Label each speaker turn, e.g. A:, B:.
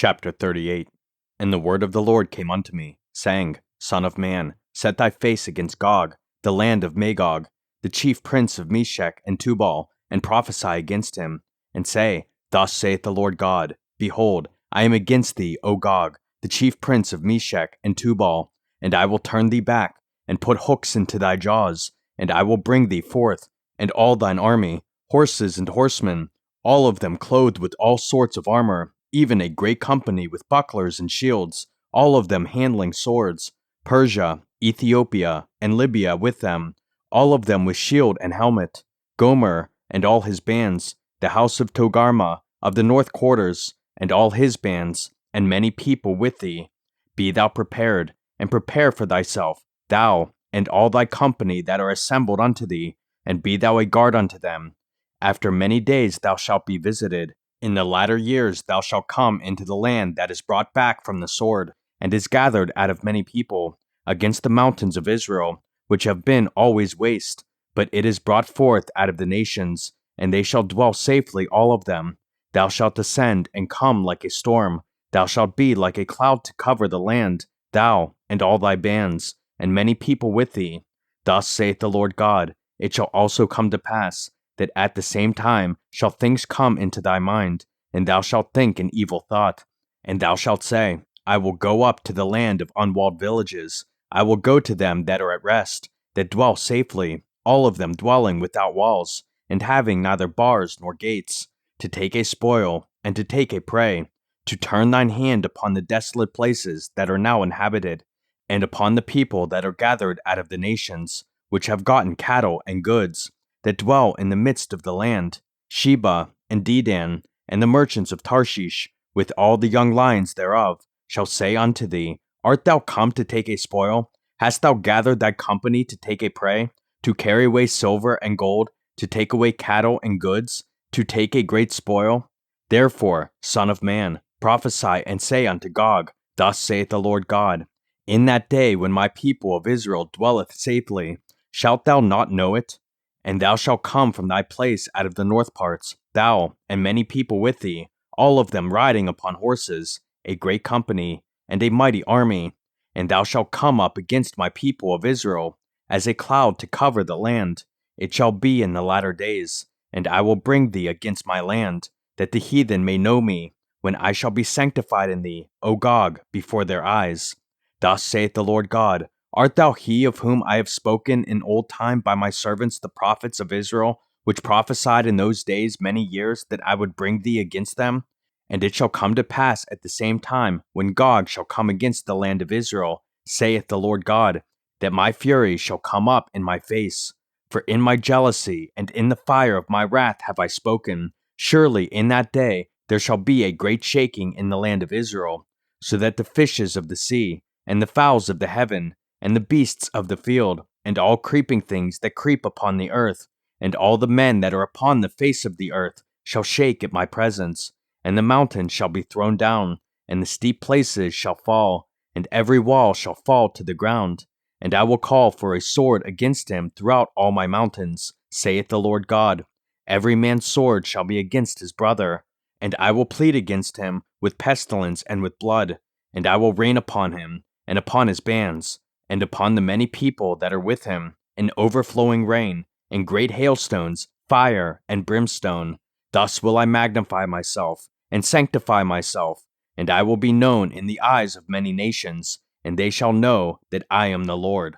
A: Chapter 38. And the word of the Lord came unto me, saying, Son of man, set thy face against Gog, the land of Magog, the chief prince of Meshech and Tubal, and prophesy against him, and say, Thus saith the Lord God, Behold, I am against thee, O Gog, the chief prince of Meshech and Tubal, and I will turn thee back, and put hooks into thy jaws, and I will bring thee forth, and all thine army, horses and horsemen, all of them clothed with all sorts of armor, even a great company with bucklers and shields, all of them handling swords, Persia, Ethiopia, and Libya with them, all of them with shield and helmet, Gomer and all his bands, the house of Togarmah of the north quarters, and all his bands, and many people with thee. Be thou prepared, and prepare for thyself, thou, and all thy company that are assembled unto thee, and be thou a guard unto them. After many days thou shalt be visited. In the latter years thou shalt come into the land that is brought back from the sword, and is gathered out of many people, against the mountains of Israel, which have been always waste, but it is brought forth out of the nations, and they shall dwell safely all of them. Thou shalt descend and come like a storm, thou shalt be like a cloud to cover the land, thou, and all thy bands, and many people with thee. Thus saith the Lord God, it shall also come to pass, that at the same time shall things come into thy mind, and thou shalt think an evil thought. And thou shalt say, I will go up to the land of unwalled villages. I will go to them that are at rest, that dwell safely, all of them dwelling without walls, and having neither bars nor gates, to take a spoil, and to take a prey, to turn thine hand upon the desolate places that are now inhabited, and upon the people that are gathered out of the nations, which have gotten cattle and goods, that dwell in the midst of the land, Sheba and Dedan, and the merchants of Tarshish, with all the young lions thereof, shall say unto thee, Art thou come to take a spoil? Hast thou gathered thy company to take a prey, to carry away silver and gold, to take away cattle and goods, to take a great spoil? Therefore, Son of man, prophesy and say unto Gog, Thus saith the Lord God, In that day when my people of Israel dwelleth safely, shalt thou not know it? And thou shalt come from thy place out of the north parts, thou, and many people with thee, all of them riding upon horses, a great company, and a mighty army. And thou shalt come up against my people of Israel, as a cloud to cover the land. It shall be in the latter days, and I will bring thee against my land, that the heathen may know me, when I shall be sanctified in thee, O Gog, before their eyes. Thus saith the Lord God, Art thou he of whom I have spoken in old time by my servants the prophets of Israel, which prophesied in those days many years that I would bring thee against them? And it shall come to pass at the same time, when Gog shall come against the land of Israel, saith the Lord God, that my fury shall come up in my face. For in my jealousy and in the fire of my wrath have I spoken. Surely in that day there shall be a great shaking in the land of Israel, so that the fishes of the sea, and the fowls of the heaven, and the beasts of the field, and all creeping things that creep upon the earth, and all the men that are upon the face of the earth, shall shake at my presence. And the mountains shall be thrown down, and the steep places shall fall, and every wall shall fall to the ground. And I will call for a sword against him throughout all my mountains, saith the Lord God. Every man's sword shall be against his brother. And I will plead against him with pestilence and with blood. And I will rain upon him, and upon his bands, and upon the many people that are with him, an overflowing rain, and great hailstones, fire, and brimstone. Thus will I magnify myself, and sanctify myself, and I will be known in the eyes of many nations, and they shall know that I am the Lord.